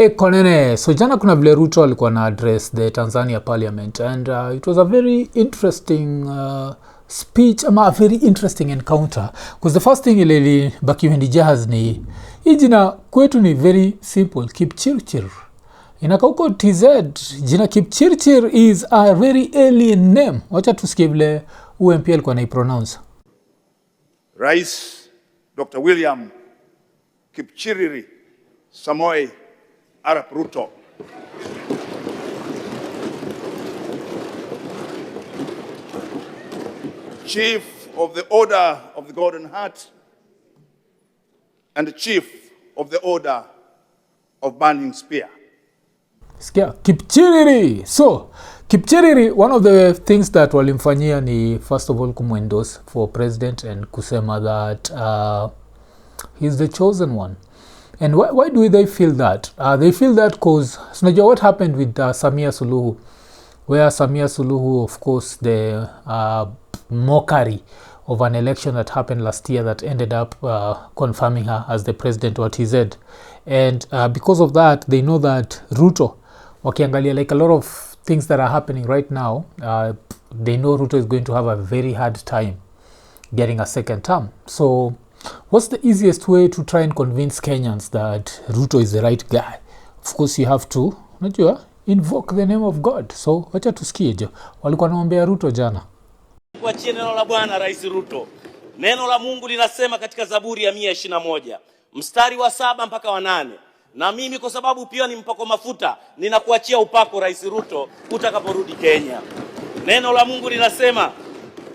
Konene, so jana kuna vile Ruto alikuwa na address the Tanzania Parliament and it was a very interesting speech, a very interesting encounter, because the first thing ili baki jahaz ni hii jina kwetu ni very simple, Kipchirchir. Inakauko TZ, jina Kipchirchir is a very alien name. Wacha tusikie vile UMP alikuwa naipronounce. Rais Dr. William Kipchiriri Samoei Arap Ruto. Chief of the Order of the Golden Heart and the Chief of the Order of Burning Spear. Sikia, Kipchiriri. So, Kipchiriri, one of the things that walimfanyia ni first of all kumwendorse for president and kusema that he's the chosen one. And why do they feel that? They feel that because, so what happened with Samia Suluhu, where Samia Suluhu, of course, the mockery of an election that happened last year that ended up confirming her as the president, what he said. And because of that, they know that Ruto, wakiangalia, like a lot of things that are happening right now, they know Ruto is going to have a very hard time getting a second term. So what's the easiest way to try and convince Kenyans that Ruto is the right guy? Of course, you have to, unajua, invoke the name of God. So wacha tusikie je, walikuwa naombea Ruto jana. Kuachia neno la Bwana Rais Ruto. Neno la Mungu linasema katika Zaburi ya 121, mstari wa 7 mpaka wa 8. Na mimi kwa sababu pia ni mpako mafuta, ninakuachia upako Rais Ruto utakaporudi Kenya. Neno la Mungu linasema,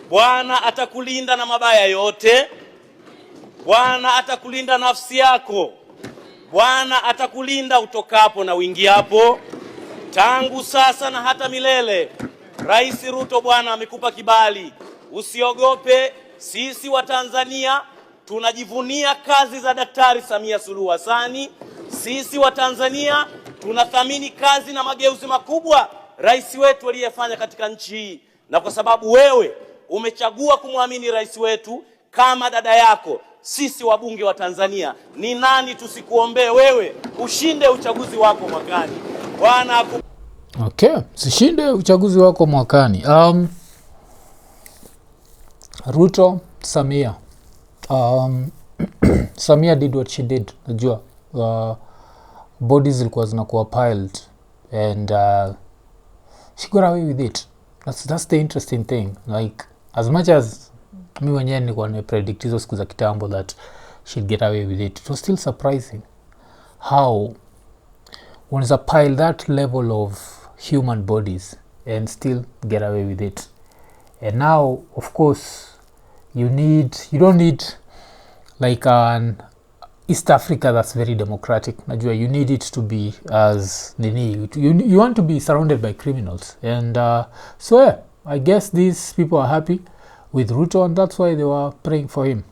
Bwana atakulinda na mabaya yote. Bwana atakulinda nafsi yako. Bwana atakulinda utokapo na uingiapo, tangu sasa na hata milele. Rais Ruto, Bwana amekupa kibali. Usiogope, sisi wa Tanzania tunajivunia kazi za Daktari Samia Suluhu Hassan. Sisi wa Tanzania tunathamini kazi na mageuzi makubwa rais wetu aliyefanya katika nchi hii. Na kwa sababu wewe umechagua kumwamini rais wetu kama dada yako, sisi wabunge wa Tanzania, ni nani tusikuombee wewe ushinde uchaguzi wako mwakani? Bwana Okay, sishinde uchaguzi wako mwakani. Ruto, Samia. Samia did what she did. Najua bodies zilikuwa zinakuwa piled and she got away with it. That's the interesting thing. Like, as much as mi mwenyewe nilikuwa nimepredict hizo siku za kitambo that she'd get away with it, it was still surprising how unaweza pile that level of human bodies and still get away with it. And now, of course, you don't need like an East Africa that's very democratic. Najua, you need it to be as Nini. You want to be surrounded by criminals. And so yeah, I guess these people are happy with Ruto and that's why they were praying for him.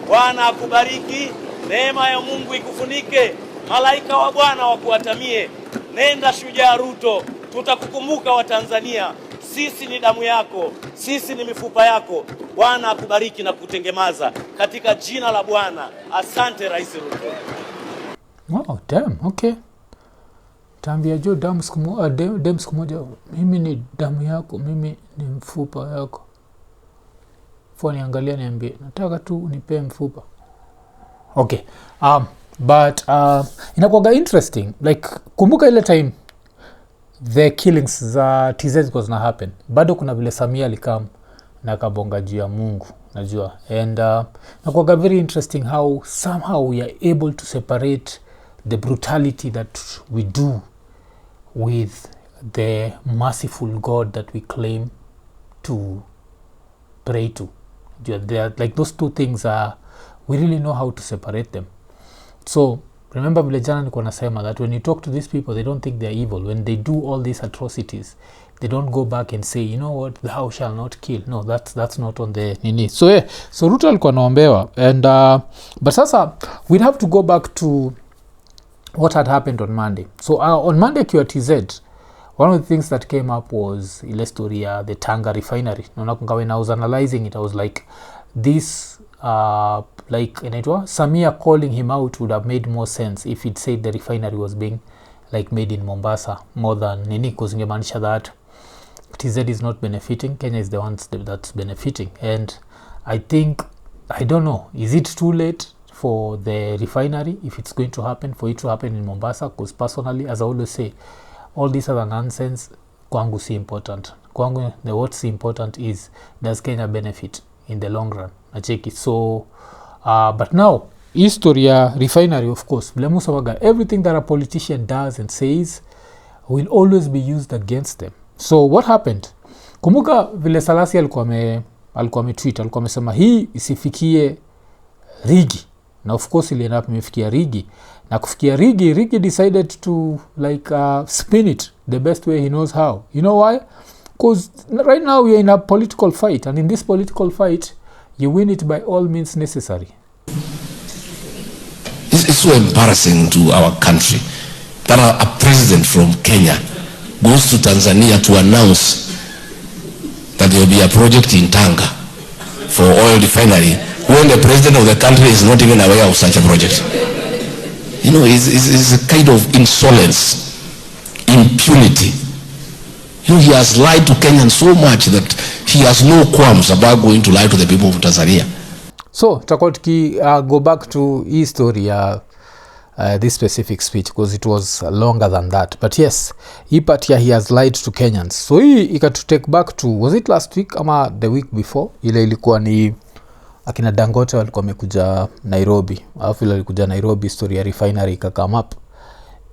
Bwana akubariki, neema ya Mungu ikufunike, malaika wa Bwana wakuatamie. Nenda shujaa Ruto, tutakukumbuka wa Tanzania. Sisi ni damu yako, sisi ni mifupa yako. Bwana akubariki na kutengemaza katika jina la Bwana. Asante Rais Ruto. Oh, damn, okay. Tambia jo damu siku moja, mimi ni damu yako, mimi ni mfupa yako. Fua niangalia niambie, nataka tu unipe mfupa. Okay. But inakuwaga interesting. Like, kumbuka ile time the killings za TZ was na happen. Bado kuna vile Samia alikam na kabonga juu ya Mungu, najua. And inakuwaga very interesting how somehow we are able to separate the brutality that we do with the merciful God that we claim to pray to. They are, like, those two things are, we really know how to separate them. So remember vile jana nilikuwa nasema that when you talk to these people, they don't think they're evil. When they do all these atrocities, they don't go back and say, you know what, thou shall not kill. No, that's not on the Nini. So yeah, so Ruto alikuwa naombewa. And but sasa we'd have to go back to what had happened on Monday. So on Monday QTZ, one of the things that came up was ile story ya the Tanga Refinery. When I was analyzing it, I was like, this like inaitwa Samia calling him out would have made more sense if it said the refinery was being like made in Mombasa more than Nini, because ingemaanisha that TZ is not benefiting, Kenya is the ones that's benefiting. And I think, I don't know, is it too late for the refinery, if it's going to happen, for it to happen in Mombasa? Because personally, as I always say, all this other nonsense kwangu si important. Kwangu, what's important is, does Kenya benefit in the long run? Nacheki. So but now history ya refinery, of course, everything that a politician does and says will always be used against them. So what happened? Kumbuka vile Salasi alikuwa ametweet, alikuwa amesema hii isifikie Rigi, na of course ile endap imefikia Rigi, na kufikia Rigi decided to like spin it the best way he knows how. You know why? Because right now we are in a political fight, and in this political fight you win it by all means necessary. It's so embarrassing to our country that a president from Kenya goes to Tanzania to announce that there will be a project in Tanga for oil refinery when the president of the country is not even aware of such a project. You know, it's a kind of insolence, impunity. You know, he has lied to Kenyans so much that he has no qualms about going to lie to the people of Tanzania. So, tuki go back to his story, this specific speech, because it was longer than that. But yes, he has lied to Kenyans. So he got to take back to, was it last week ama the week before? Ile ilikuwa ni akina Dangote walikuwa wamekuja Nairobi. Alafu ile alikuja Nairobi, story ya refinery come up.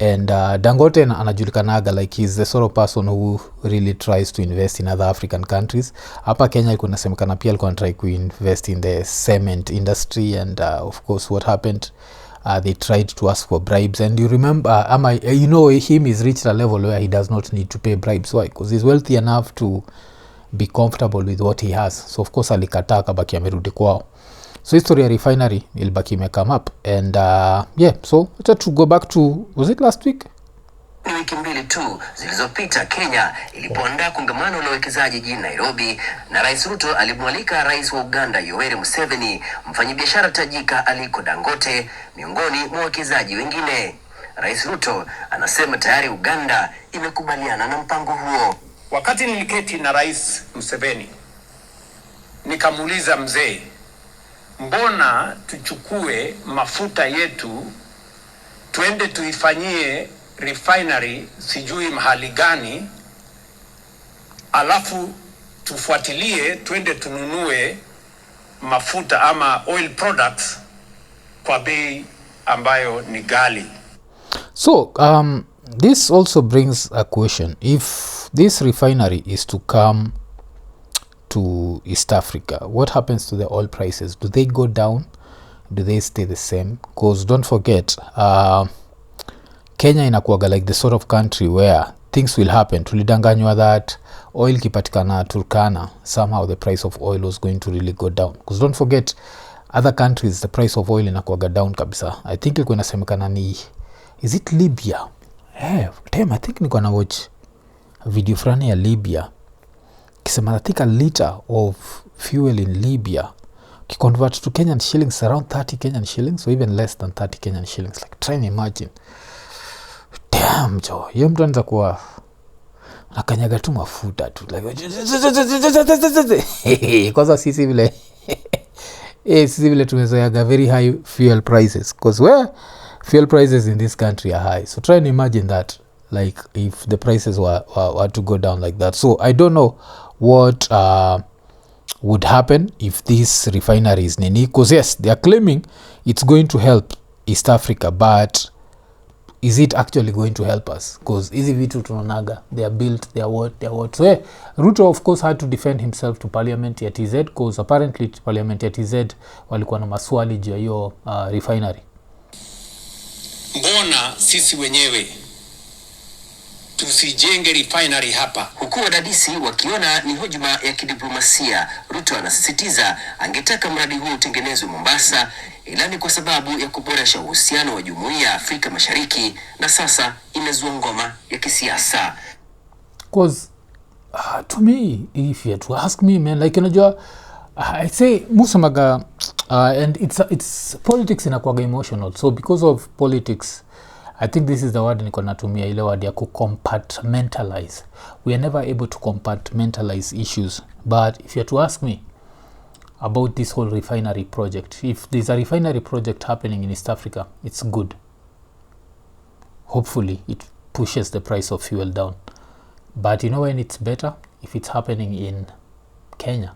And Dangote anajulikanaga like he's the sort of person who really tries to invest in other African countries. Hapa Kenya ilikuwa nasemekana pia alikuwa try to invest in the cement industry, and of course what happened, they tried to ask for bribes. And you remember, you know, him is reached a level where he does not need to pay bribes. Why? Because he's wealthy enough to be comfortable with what he has. So of course alikataa kabaki amerudi kwao. So history ya refinery ilibaki come up. And yeah, so let's go back to, was it last week? Ni wiki mbili tu zilizopita Kenya ilipoandaa kongamano la uwekezaji jijini Nairobi, na Rais Ruto alimwalika Rais wa Uganda Yoweri Museveni, mfanyabiashara tajika Aliko Dangote, miongoni mwa wawekezaji wengine. Rais Ruto anasema tayari Uganda imekubaliana na mpango huo. Wakati niliketi na Rais Museveni, nikamuuliza mzee, mbona tuchukue mafuta yetu tuende tuifanyie refinery sijui mahali gani, alafu tufuatilie tuende tununue mafuta ama oil products kwa bei ambayo ni ghali. So this also brings a question. If this refinery is to come to East Africa, what happens to the oil prices? Do they go down? Do they stay the same? Because don't forget, Kenya inakuwaga like the sort of country where things will happen. Tulidanganywa that oil kipatikana Turkana, somehow the price of oil was going to really go down. Because don't forget, other countries, the price of oil inakuwaga down kabisa. I think ilikuwa inasemekana ni, is it Libya? Damn, I think nilikuwa na watch video fulani ya Libya. Kisema I think a liter of fuel in Libya convert to Kenyan shillings around 30 Kenyan shillings, or even less than 30 Kenyan shillings. Like, try and imagine. Damn, Joe. Hiyo mtu anza kuwa nakanyaga tu mafuta tu. Like, kwanza sisi vile sisi vile tumezoeaga very high fuel prices. Because where fuel prices in this country are high. So try and imagine that. Like, if the prices were to go down like that. So I don't know what would happen if this refinery is Nini. Because yes, they are claiming it's going to help East Africa, but is it actually going to help us? Because hizi vitu tunaonaga, they are built, they are what. So yeah, Ruto of course had to defend himself to Parliament ya TZ, because apparently Parliament ya TZ walikuwa na maswali juu ya hiyo refinery. Mbona sisi wenyewe tusijenge refinery hapa? Huku wadadisi wakiona ni hujuma ya kidiplomasia, Ruto anasisitiza angetaka mradi huu utengenezwe Mombasa, ila ni kwa sababu ya kuboresha uhusiano wa Jumuiya ya Afrika Mashariki, na sasa imezua ngoma ya kisiasa. Because to me, if you had to ask me, man, like, unajua, I say musamaga And it's politics inakuwaga emotional. So because of politics, I think this is the word niko natumia, ile word ya compartmentalize. We are never able to compartmentalize issues. But if you are to ask me about this whole refinery project, if there's a refinery project happening in East Africa, it's good. Hopefully it pushes the price of fuel down. But you know when it's better? If it's happening in Kenya.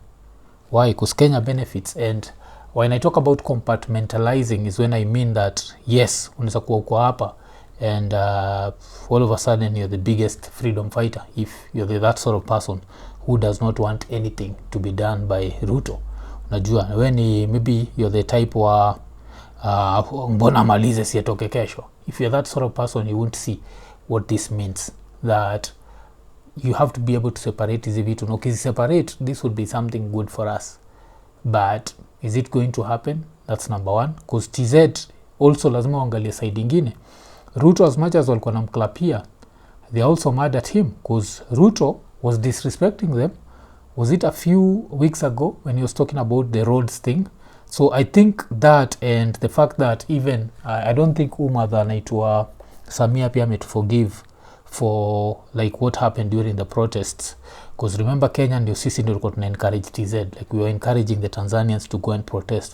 Why? Because Kenya benefits. And when I talk about compartmentalizing is when I mean that yes, unaweza kuwa uko hapa and all of a sudden you're the biggest freedom fighter. If you're that sort of person who does not want anything to be done by Ruto, unajua when maybe you're the type wa mbona malize sietoke kesho. If you're that sort of person, you won't see what this means, that you have to be able to separate hizi vitu. Na ukiziseparate, this would be something good for us. But is it going to happen? That's number one. Because TZ also lazima waangalie side ingine. Ruto, as much as walikuwa namklapia, they also mad at him because Ruto was disrespecting them. Was it a few weeks ago when he was talking about the roads thing? So I think that, and the fact that even I don't think Umadha anaitwa Samia pia to forgive for like what happened during the protests, because remember Kenya ndio sisi ndio tulikuwa tuna encourage TZ, like we were encouraging the Tanzanians to go and protest,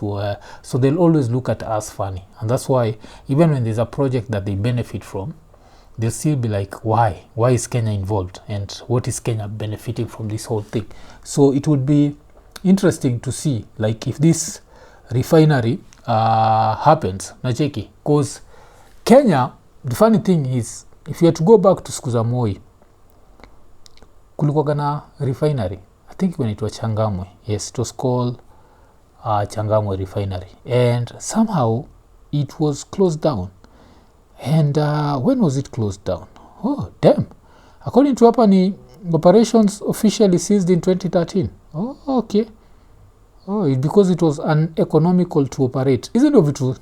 so they'll always look at us funny. And that's why even when there's a project that they benefit from, they'll still be like, why is Kenya involved, and what is Kenya benefiting from this whole thing? So it would be interesting to see like if this refinery happens na cheki, because Kenya, the funny thing is, if you had to go back to siku za Moi, kulikuwa na refinery, I think when it was Changamwe, yes, it was called Changamwe Refinery, and somehow it was closed down. And when was it closed down? Oh damn, according to hapa ni operations officially ceased in 2013. Oh okay. Oh, because it was uneconomical to operate. Isn't it true?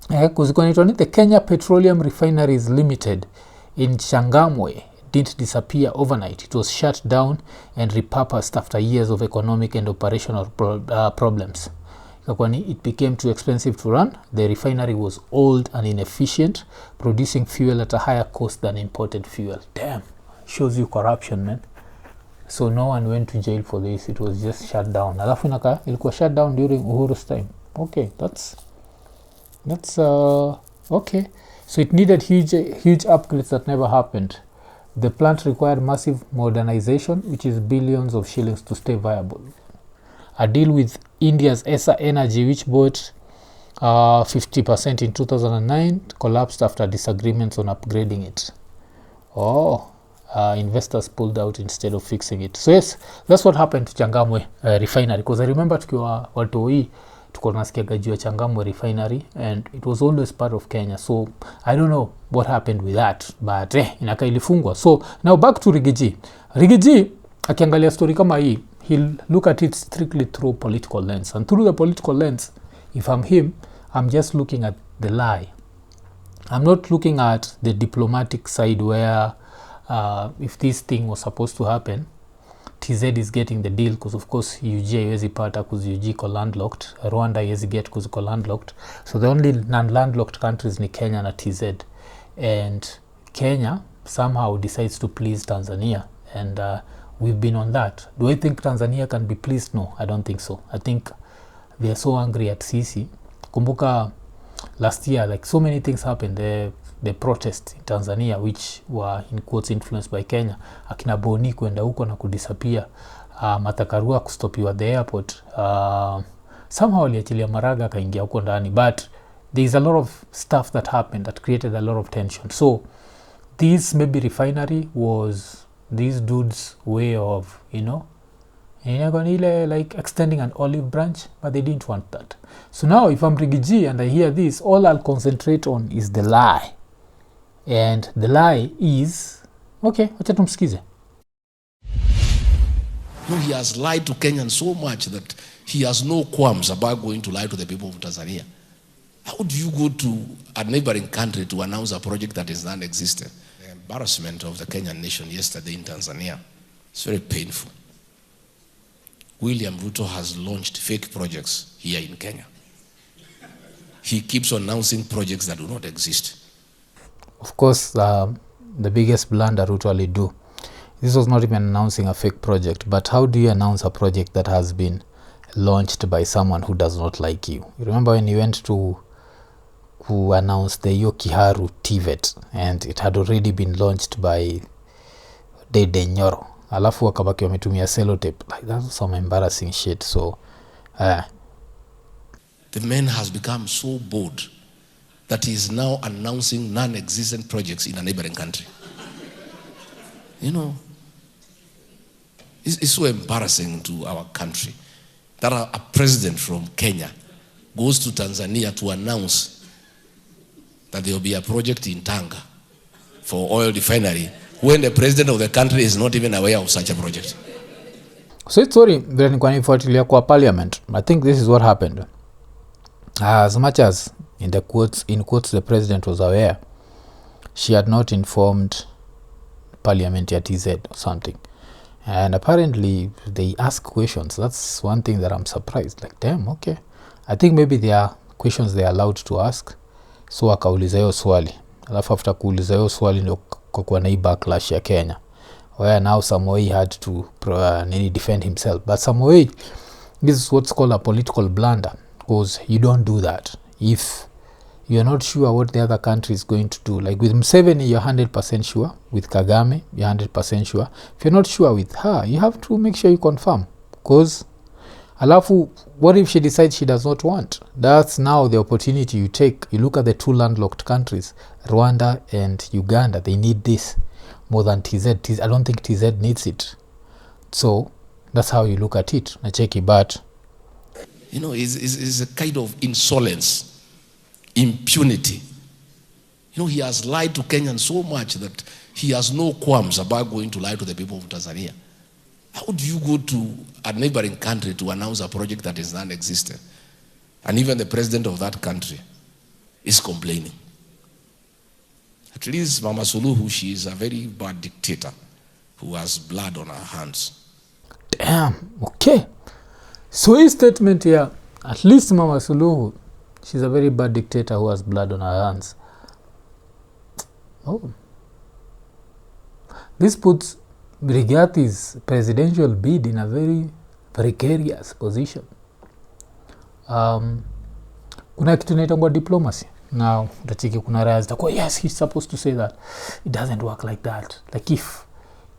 Because the Kenya Petroleum Refineries Limited in Changamwe didn't disappear overnight. It was shut down and repurposed after years of economic and operational problems. It became too expensive to run. The refinery was old and inefficient, producing fuel at a higher cost than imported fuel. Damn, shows you corruption, man. So no one went to jail for this. It was just shut down. Alafu ilikuwa shut down during Uhuru's time. Okay, that's okay. So it needed huge upgrades that never happened. The plant required massive modernization, which is billions of shillings to stay viable. A deal with India's ESA Energy, which bought 50% in 2009, collapsed after disagreements on upgrading it. Investors pulled out instead of fixing it. So yes, that's what happened to Changamwe Refinery. Because I remember tukiwa watoi, tuko nasikia juu ya Changamwe Refinery, and it was always part of Kenya. So I don't know what happened with that, but inaka ilifungwa. So now back to Rigiji. Rigiji akiangalia story kama hii, he'll look at it strictly through political lens. And through the political lens, if I'm him, I'm just looking at the lie. I'm not looking at the diplomatic side where if this thing was supposed to happen, TZ is getting the deal because of course UG haiwezi pata because UG iko landlocked, Rwanda haiwezi get because iko landlocked. So the only non-landlocked countries ni Kenya na TZ, and Kenya somehow decides to please Tanzania, and we've been on that. Do I think Tanzania can be pleased? No, I don't think so. I think they are so angry at Sisi. Kumbuka last year, like so many things happened. The protests in Tanzania, which were in quotes influenced by Kenya, akina Boni kwenda huko na kudisappear, Matakarua kustopiwa the airport, somehow aliachilia Maraga kaingia huko ndani, but there is a lot of stuff that happened that created a lot of tension. So this maybe refinery was these dudes' way of, like extending an olive branch, but they didn't want that. So now if I'm Rigiji and I hear this, all I'll concentrate on is the lie. And the lie is, okay, wacha tumsikize. No, he has lied to Kenyans so much that he has no qualms about going to lie to the people of Tanzania. How do you go to a neighboring country to announce a project that is non-existent? The embarrassment of the Kenyan nation yesterday in Tanzania is very painful. William Ruto has launched fake projects here in Kenya. He keeps announcing projects that do not exist. Of course, the biggest blunder Ruto will do. This was not even announcing a fake project, but how do you announce a project that has been launched by someone who does not like you? You remember when he went to who announced the Yokiharu TVET and it had already been launched by Dede Nyoro. Alafu wakabaki wametumia sellotape. Like, that's some embarrassing shit. So, the man has become so bold that he is now announcing non-existent projects in a neighboring country. You know, it's so embarrassing to our country that a president from Kenya goes to Tanzania to announce that there will be a project in Tanga for oil refinery when the president of the country is not even aware of such a project. So it's sorry, vile nilikuwa nifuatilia kwa parliament. I think this is what happened. As much as in quotes the president was aware, she had not informed parliament at TZ or something. And apparently they ask questions. That's one thing that I'm surprised. Like, damn, okay. I think maybe there are questions they are allowed to ask. So akauliza hiyo swali. Alafu after kuuliza hiyo swali ndio kwa na hii backlash ya Kenya. Where now Samoei had to defend himself. But Samoei, this is what's called a political blunder. Because you don't do that. If you're not sure what the other country is going to do. Like with Museveni, you're 100% sure. With Kagame, you're 100% sure. If you're not sure with her, you have to make sure you confirm. Because, alafu, what if she decides she does not want? That's now the opportunity you take. You look at the two landlocked countries, Rwanda and Uganda. They need this more than TZ. I don't think TZ needs it. So, that's how you look at it. Nacheki, but you know, is a kind of insolence, impunity. You know, he has lied to Kenyans so much that he has no qualms about going to lie to the people of Tanzania. How do you go to a neighboring country to announce a project that is non-existent? And even the president of that country is complaining. At least Mama Suluhu, she is a very bad dictator who has blood on her hands. Damn, okay. So his statement here, at least Mama Suluhu, she's a very bad dictator who has blood on her hands. Oh. This puts Brigati's presidential bid in a very precarious position. Kuna kitu inaitwa diplomacy. Now, utachiki kuna raya zitakuwa, yes, he's supposed to say that. It doesn't work like that. Like if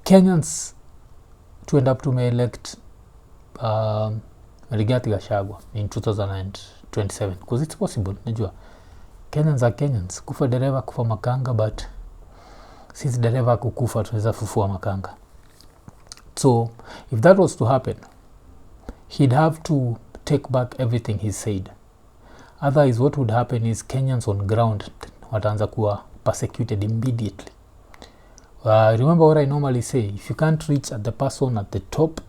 Kenyans to end up to may elect Rigathi Gachagua in 2027, because it's possible, najua. Kenyans are Kenyans. Kufa dereva, kufa makanga, but since dereva kukufa, tunaweza fufua makanga. So, if that was to happen, he'd have to take back everything he said. Otherwise, what would happen is Kenyans on ground wataanza kuwa persecuted immediately. Remember what I normally say, if you can't reach at the person at the top,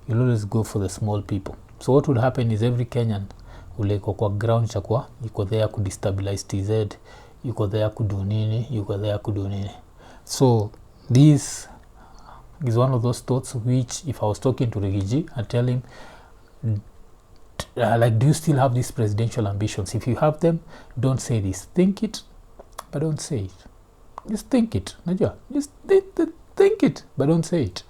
you'll always go for the small people. So what would happen is every Kenyan ule kwa ground chakwa, yuko there kudestabilize TZ, yuko there kudu nini, yuko there kudu nini. So this is one of those thoughts which, if I was talking to Rigiji, I'd tell him, like, do you still have these presidential ambitions? If you have them, don't say this. Think it, but don't say it. Just think it. Just think it, but don't say it.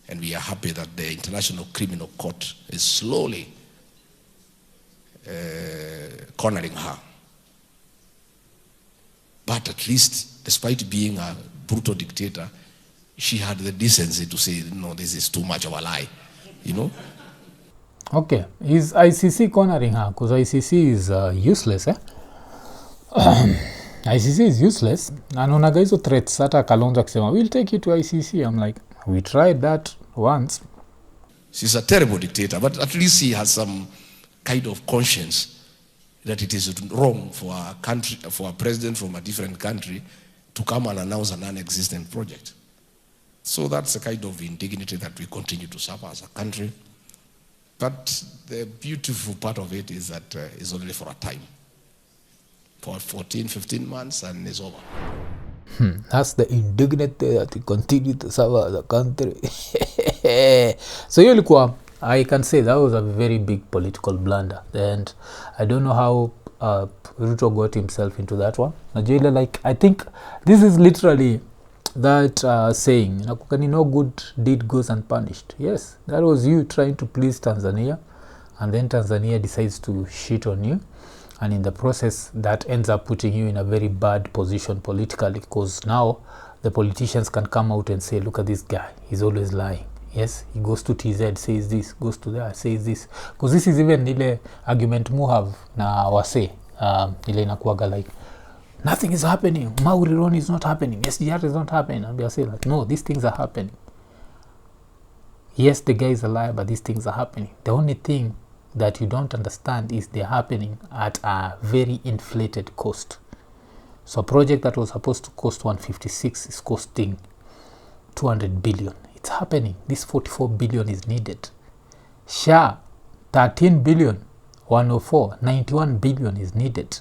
And we are happy that the International Criminal Court is slowly cornering her. But at least, despite being a brutal dictator, she had the decency to say, no, this is too much of a lie, you know? Okay, is ICC cornering her? Because ICC is useless, eh? ICC is useless. Naonaga hizo threats hata Kalonzo akisema, we'll take you to ICC. I'm like, we tried that once. She's a terrible dictator, but at least she has some kind of conscience that it is wrong for a country, for a president from a different country to come and announce a non-existent project. So that's the kind of indignity that we continue to suffer as a country. But the beautiful part of it is that it's only for a time. For 14, 15 months and it's over. That's the indignity that we continue to suffer as a country. So hiyo ilikuwa, I can say that was a very big political blunder, and I don't know how Ruto got himself into that one. Najua like, I think this is literally that saying, no good deed goes unpunished. Yes, that was you trying to please Tanzania, and then Tanzania decides to shit on you, and in the process that ends up putting you in a very bad position politically, because now the politicians can come out and say, look at this guy, he's always lying. Yes, he goes to TZ, says this, goes to there, says this. Because this is even ile argument mu have na wase, ile inakuwaga like, nothing is happening, Mauri Ron is not happening, SGR is not happening. And they say like, no, these things are happening. Yes, the guy is a liar, but these things are happening. The only thing that you don't understand is they're happening at a very inflated cost. So a project that was supposed to cost 156 is costing 200 billion. It's happening. This 44 billion is needed. SHA, 13 billion, 104, 91 billion is needed.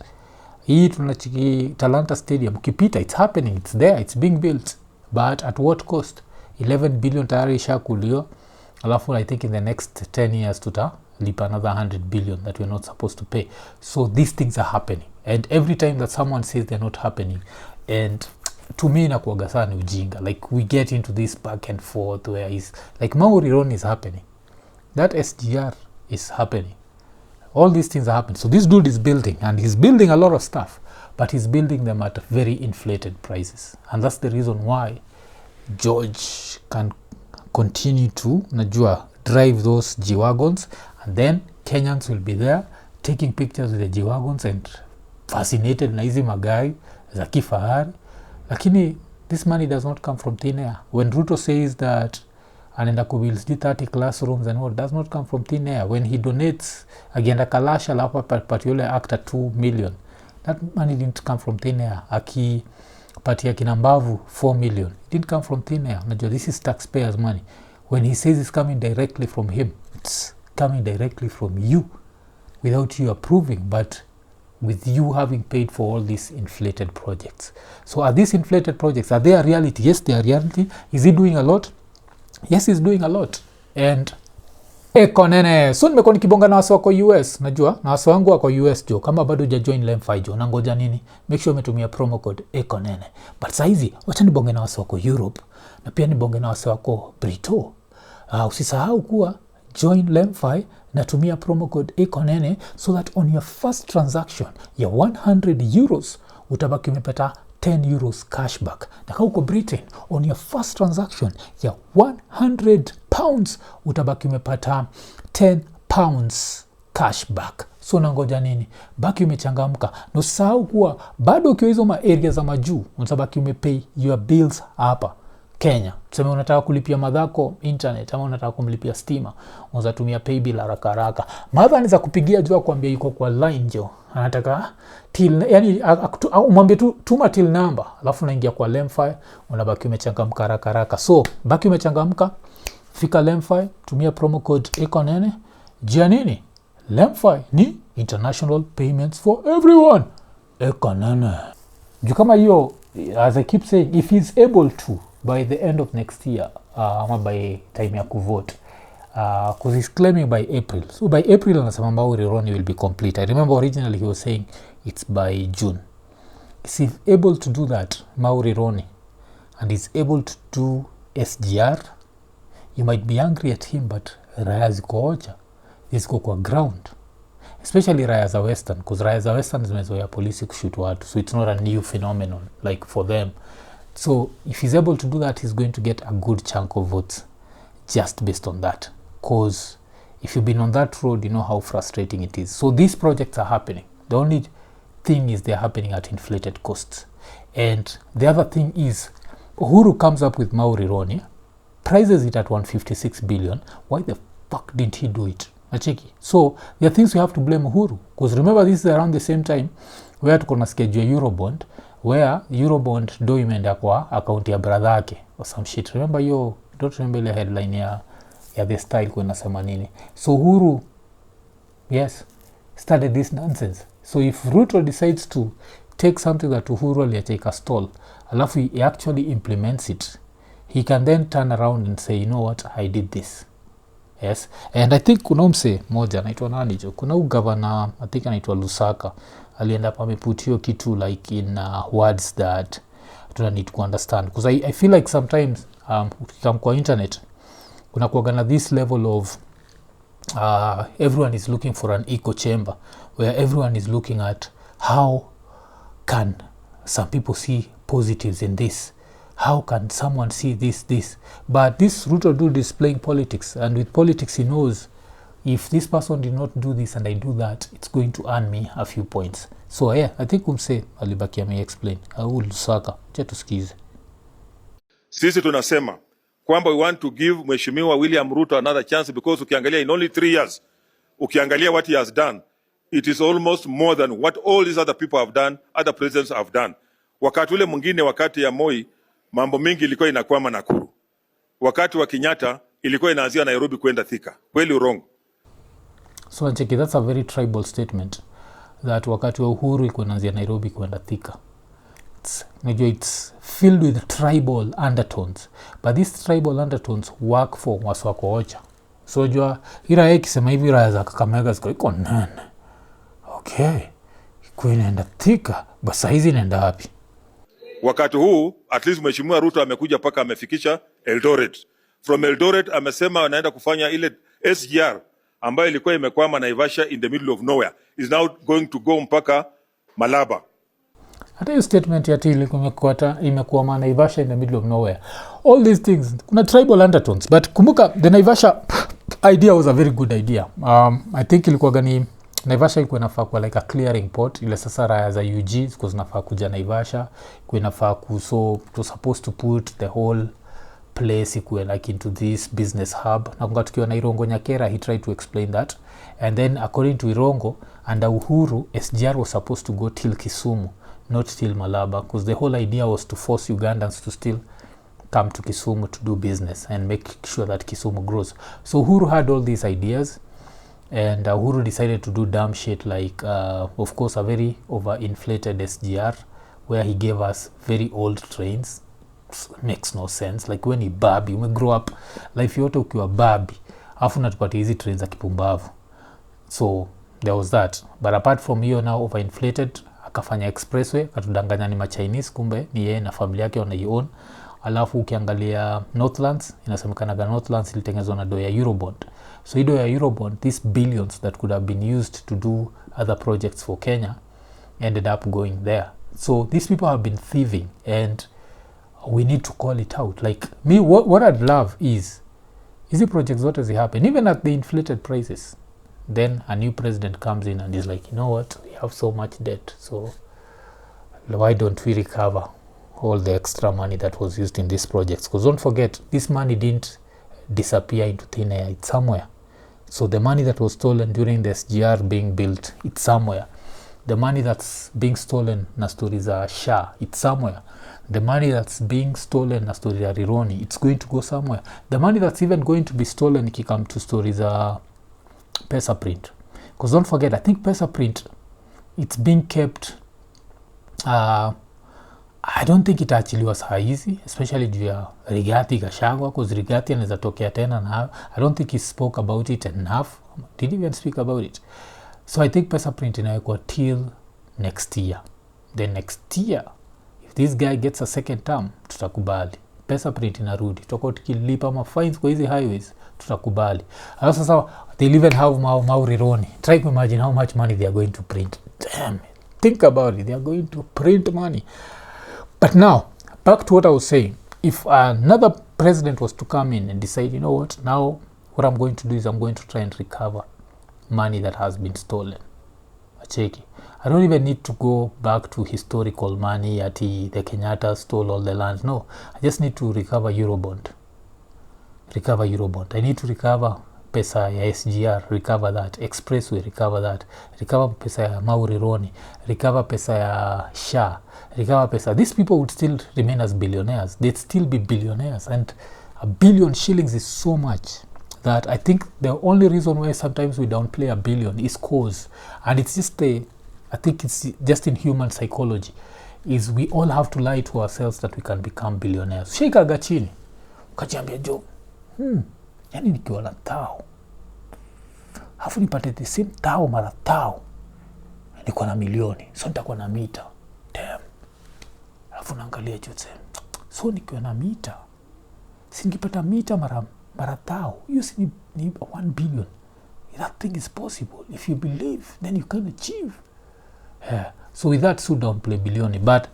Hii tunachiki Talanta Stadium, kipita, it's happening, it's there, it's being built. But at what cost? 11 billion tayari ishakulio. Alafu I think in the next 10 years tutalipa another 100 billion that we're not supposed to pay. So these things are happening. And every time that someone says they're not happening, and to me inakuwaga sana ujinga, like we get into this back and forth where is like Mauri Ron is happening, that SGR is happening, all these things are happening. So this dude is building, and he's building a lot of stuff, but he's building them at very inflated prices, and that's the reason why George can continue to drive those G-Wagons, and then Kenyans will be there taking pictures with the G-Wagons and fascinated na hizi magari za kifahari. Lakini this money does not come from thin air. When Ruto says that anaenda kubuild 30 classrooms and all, does not come from thin air. When he donates agenda kalasha lapa patiole actor 2 million, that money didn't come from thin air. Akipatia kinambavu 4 million, it didn't come from thin air. Najua this is taxpayers money. When he says it's coming directly from him, it's coming directly from you without you approving, but with you having paid for all these inflated projects. So are these inflated projects, are they a reality? Yes, they are reality. Is he doing a lot? Yes, he's doing a lot. And ekonene, so nimekuwa nikibonga na watu wako US, najua na watu wangu wako US jo, kama bado hujajoin Lemfi jo, nangoja nini? Make sure umetumia promo code ekonene. But saizi wacha nibonge na watu wako Europe, na pia nibonge na watu wako Brito. Usisahau kuwa join Lemfi na tumia promo code ekonene, so that on your first transaction ya 100 euros utabaki umepata 10 euros cashback. Na kama uko Britain, on your first transaction ya 100 pounds utabaki umepata 10 pounds cashback. So nangoja nini? Baki umechangamka. Na usahau kuwa bado ukiwa hizo area za majuu utabaki umepay your bills hapa Kenya. Tuseme unataka kulipia madhako internet, ama unataka kumlipia stima, unaweza tumia paybill haraka. Madha anaweza kupigia jua kuambia yuko kwa line jo, anataka till, yani umwambie tu tuma till number, alafu unaingia kwa Lemfi, unabaki umechangamka haraka. So baki umechangamka, fika Lemfi, tumia promo code ekonene. Jia nini? Lemfi ni international payments for everyone. Ekonene. Juu kama hiyo, as I keep saying, if he's able to by the end of next year, by time ya kuvote, because he's claiming by April. So by April anasema Mauri Ron will be complete. I remember originally he was saying it's by June. If he's able to do that, Mauri Ron, and he's able to do SGR, you might be angry at him, but raya ziko ocha, ziko kwa ground, especially raya za Western, because raya za Western zimezoea polisi kushoot watu, so it's not a new phenomenon like for them. So if he's able to do that, he's going to get a good chunk of votes just based on that. Because if you've been on that road, you know how frustrating it is. So these projects are happening. The only thing is they're happening at inflated costs. And the other thing is, Uhuru comes up with Mauri Ron, prices it at 156 billion. Why the fuck didn't he do it? Acheki. So there are things we have to blame Uhuru. Because remember, this is around the same time where tuko na schedule Eurobond, where Eurobond do imeenda kwa account ya brother yake or some shit. Remember yo, don't remember ile headline ya the style kwa nasema nini. So Uhuru, yes, started this nonsense. So if Ruto decides to take something that Uhuru aliyetake a stall, alafu he actually implements it, he can then turn around and say, you know what, I did this. Yes, and I think kuna mse moja anaitwa nani jo, kuna governor I think anaitwa Lusaka, alienda pameput hiyo kitu like in words that tuna need to understand, because I feel like sometimes ukikam kwa internet kuna kuagana this level of everyone is looking for an echo chamber where everyone is looking at how can some people see positives in this, how can someone see this, but this Ruto dude is playing politics, and with politics he knows if this person did not do this and I do that, it's going to earn me a few points. So yeah, I think umse alibaki ame explain Lusaka, cha tusikize. Sisi tunasema kwamba we want to give Mheshimiwa William Ruto another chance, because ukiangalia in only 3 years, ukiangalia what he has done, it is almost more than what all these other people have done, other presidents have done. Wakati ule mwingine, wakati ya Moi, mambo mingi ilikuwa inakwama Nakuru. Wakati wa Kenyatta ilikuwa inaanzia Nairobi kwenda Thika. Kweli urongo? So Ancheki, that's a very tribal statement, that wakati wa Uhuru ilikuwa inaanzia Nairobi kwenda Thika. It's filled with tribal undertones, but these tribal undertones work for waswako ocha. So jua ira ikisema hivi raya za Kakamega ziko iko nene, okay, iko inaenda Thika, basa hizi inaenda wapi? Wakati huu at least Mheshimiwa Ruto amekuja paka amefikisha Eldoret. From Eldoret amesema anaenda kufanya ile SGR ambayo ilikuwa imekwama Naivasha in the middle of nowhere, is now going to go mpaka Malaba. Hata hiyo statement ya tili imekuwa Naivasha in the middle of nowhere. All these things, kuna tribal undertones. But kumbuka, the Naivasha idea was a very good idea. I think ilikuwa gani, Naivasha ilikuwa inafaa kuwa like a clearing port. Ile sasa raya za UG zikuwa zinafaa kuja Naivasha. Ilikuwa inafaa so supposed to put the whole place ikuwe like into this business hub. Na kunga tukiwa na Irongo Nyakera, he tried to explain that. And then according to Irongo, under Uhuru, SGR was supposed to go till Kisumu, not till Malaba, because the whole idea was to force Ugandans to still come to Kisumu to do business and make sure that Kisumu grows. So Uhuru had all these ideas, and Uhuru decided to do dumb shit like, of course, a very overinflated SGR, where he gave us very old trains. Makes no sense. Like when you babi, we grow up life yote ukiwa babi, afu natupatia hizi trains za kipumbavu. So there was that. But apart from hiyo, now overinflated, akafanya expressway, katudanganya ni ma-Chinese, kumbe ni yeye na familia yake wanaion. Alafu ukiangalia Northlands, inasemekanaga Northlands ilitengenezwa na do ya Eurobond. So hiyo ya Eurobond, these billions that could have been used to do other projects for Kenya ended up going there. So these people have been thieving, and we need to call it out. Like me, what I'd love is the projects zote zi happen, even at the inflated prices. Then a new president comes in and is like, you know what, we have so much debt, so why don't we recover all the extra money that was used in these projects? Because don't forget, this money didn't disappear into thin air, it's somewhere. So the money that was stolen during the SGR being built, it's somewhere. The money that's being stolen na stories za SHA, it's somewhere. The money that's being stolen na stories za Rironi, it's going to go somewhere. The money that's even going to be stolen ikikam to stories za Pesa Print. Because don't forget, I think Pesa Print, it's being kept, I don't think it actually was easy, especially juu ya Rigathi Gachagua, because Rigathi anaweza tokea tena na I don't think he spoke about it enough. Did he even speak about it? So I think Pesa Print inawekwa till next year. Then next year, if this guy gets a second term, tutakubali. Pesa Print inarudi. Tutakuwa tukilipa mafines kwa hizi highways, tutakubali. Alafu sasa, they'll even have Mau Rironi. Try to imagine how much money they are going to print. Damn it. Think about it. They are going to print money. But now, back to what I was saying. If another president was to come in and decide, you know what, now what I'm going to do is I'm going to try and recover money that has been stolen. Acheki. I don't even need to go back to historical money ati the Kenyatta stole all the land. No, I just need to recover Eurobond. Recover Eurobond. I need to recover pesa ya SGR, recover that. Expressway, recover that. Recover pesa ya Mau Rironi. Recover pesa ya SHA. Recover pesa. These people would still remain as billionaires. They'd still be billionaires. And $1 billion shillings is so much that I think the only reason why sometimes we downplay $1 billion is cause. And it's just I think it's just in human psychology, is we all have to lie to ourselves that we can become billionaires. Shika gachini. kajiambia jo, yani nikiwa na tao alafu nipate the same tao mara tao, niko na milioni, so nitakuwa na mita. Damn. Alafu naangalia jo, so nikiwa na mita, si nikipata mita mara tao, hiyo si ni 1 billion. That thing is possible. If you believe, then you can achieve. Yeah. So with that, so don't play billion. But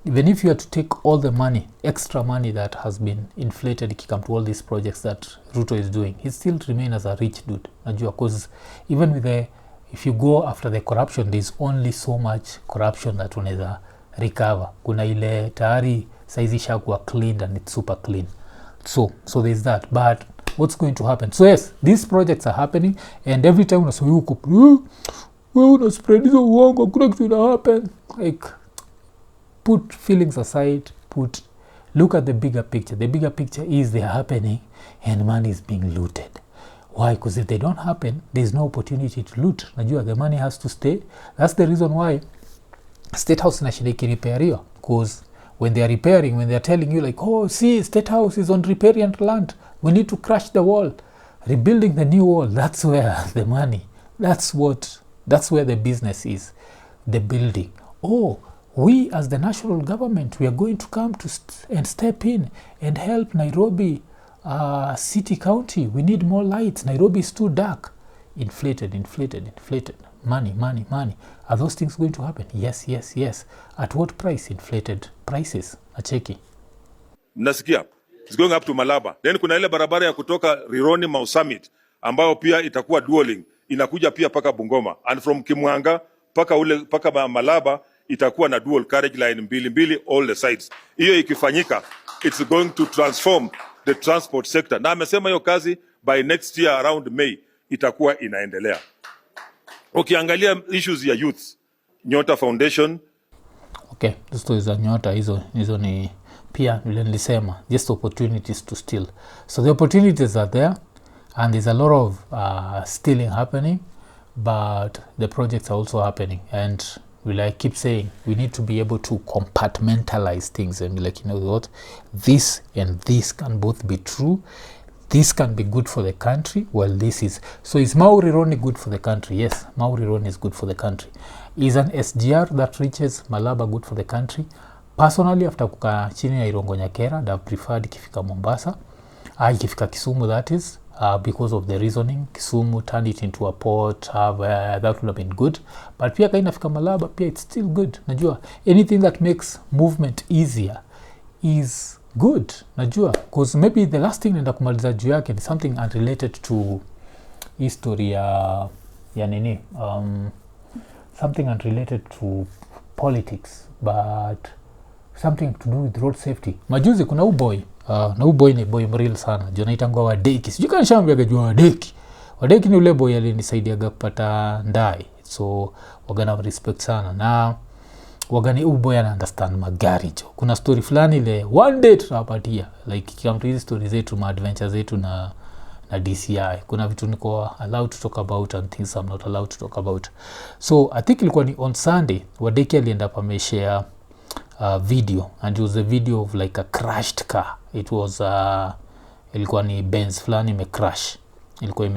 even if you are to take all the money, extra money that has been inflated, it come to all these projects that Ruto is doing, he still remain as a rich dude. Because even with if you go after the corruption, there's only so much corruption that unaweza recover. Kuna ile tayari saizi shakuwa cleaned and it's super clean. So there's that. But what's going to happen? So yes, these projects are happening, and every time unasema yuko una spread hizo uongo, kuna kitu ina happen. Like, put feelings aside, look at the bigger picture. The bigger picture is they are happening and money is being looted. Why? Because if they don't happen, there's no opportunity to loot. Najua the money has to stay. That's the reason why State House inashinda ikirepairia, because when they are repairing, when they are telling you like, oh, see, State House is on riparian land, we need to crash the wall, rebuilding the new wall, that's where the money, that's where the business is, the building. Oh, we as the national government, we are going to come and step in and help Nairobi city county. We need more lights. Nairobi is too dark. Inflated. Money. Are those things going to happen? Yes. At what price? Inflated prices. Acheki. Mnasikia? It's going up to Malaba. Then kuna ile barabara ya kutoka Rironi Mau Summit ambayo pia itakuwa dualing. Inakuja pia paka Bungoma. And from Kimwanga paka Malaba itakuwa na dual carriage line mbili all the sides. Hiyo ikifanyika, it's going to transform the transport sector. Na amesema hiyo kazi by next year around May itakuwa inaendelea. Ukiangalia issues ya youth, Nyota Foundation. Okay, hizo za Nyota hizo ni pia vile nilisema, just opportunities to steal. So the opportunities are there and there's a lot of stealing happening, but the projects are also happening. And I keep saying, we need to be able to compartmentalize things and be like, you know what, this and this can both be true. This can be good for the country. Well, this is. So is Mau Rironi good for the country? Yes, Mau Rironi is good for the country. Is an SGR that reaches Malaba good for the country? Personally, after kukaa chini ya Irongo Nyakera, I've preferred ikifika Mombasa. Ikifika Kisumu, that is. Because of the reasoning, Kisumu turned it into a port, that would have been good. But pia kaina fika Malaba, pia it's still good. Najua, anything that makes movement easier is good. Najua, because maybe the last thing nenda kumaliza juu yake is something unrelated to history ya Nini, something unrelated to politics, but something to do with road safety. Majuzi kuna boy na boy ni boy mreal sana. Jona itangwa Wadeki. Sijui kama shambia jua Wadeki. Wadeki ni ule boy alinisaidiaga kupata ndai. So wagana respect sana. Na wagani boy ana understand magari jo. Kuna story fulani ile one day tutapatia. Like kama hizi stories zetu, ma adventures zetu na DCI. Kuna vitu niko allowed to talk about and things I'm not allowed to talk about. So I think ilikuwa ni on Sunday Wadeki alienda pa ameshare video, and it was a video of like a crashed car. It was ilikuwa ni Benz fulani imecrash. Ilikuwa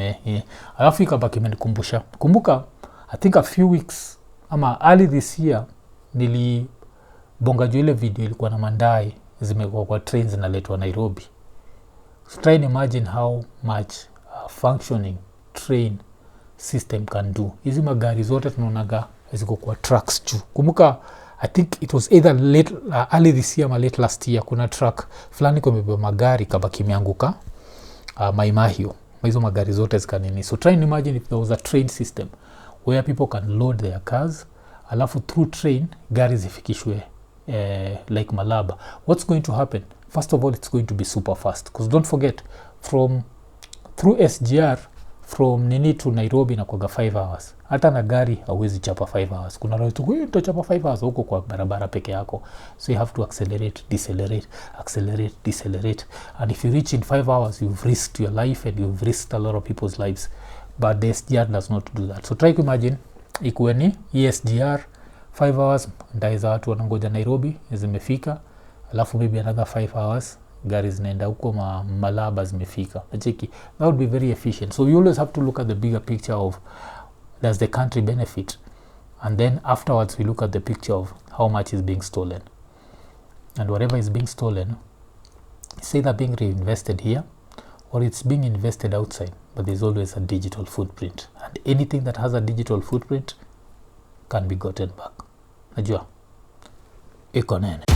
alafu ikabaki imenikumbusha. Kumbuka I think a few weeks ama early this year nilibonga juu ile video ilikuwa na mandai zimekuwa kwa trains zinaletwa Nairobi. So try and imagine how much functioning train system can do. Hizi magari zote tunaonaga ziko kwa trucks juu. Kumbuka I think it was either late early this year or late last year, kuna truck fulani kwa mbeba magari kabaki imeanguka Maimahio. Hizo magari zote zikanini. So try and imagine if there was a train system where people can load their cars, alafu through train gari zifikishwe like Malaba. What's going to happen? First of all, it's going to be super fast, because don't forget, through SGR from Nini to Nairobi na kwa 5 hours. Hata na gari hauwezi chapa 5 hours. Kuna watu utachapa 5 hours huko kwa barabara peke yako. So you have to accelerate, decelerate. And if you reach in 5 hours, you've risked your life and you've risked a lot of people's lives. But the SGR does not do that. So try to imagine ikuwe ni SGR 5 hours ndai za watu wanangoja Nairobi zimefika, alafu maybe another 5 hours gari zinaenda huko malaba zimefika. Nacheki, that would be very efficient. So you always have to look at the bigger picture of, does the country benefit? And then afterwards we look at the picture of how much is being stolen. And whatever is being stolen, it's either being reinvested here or it's being invested outside, but there's always a digital footprint, and anything that has a digital footprint can be gotten back. Najua iko nene.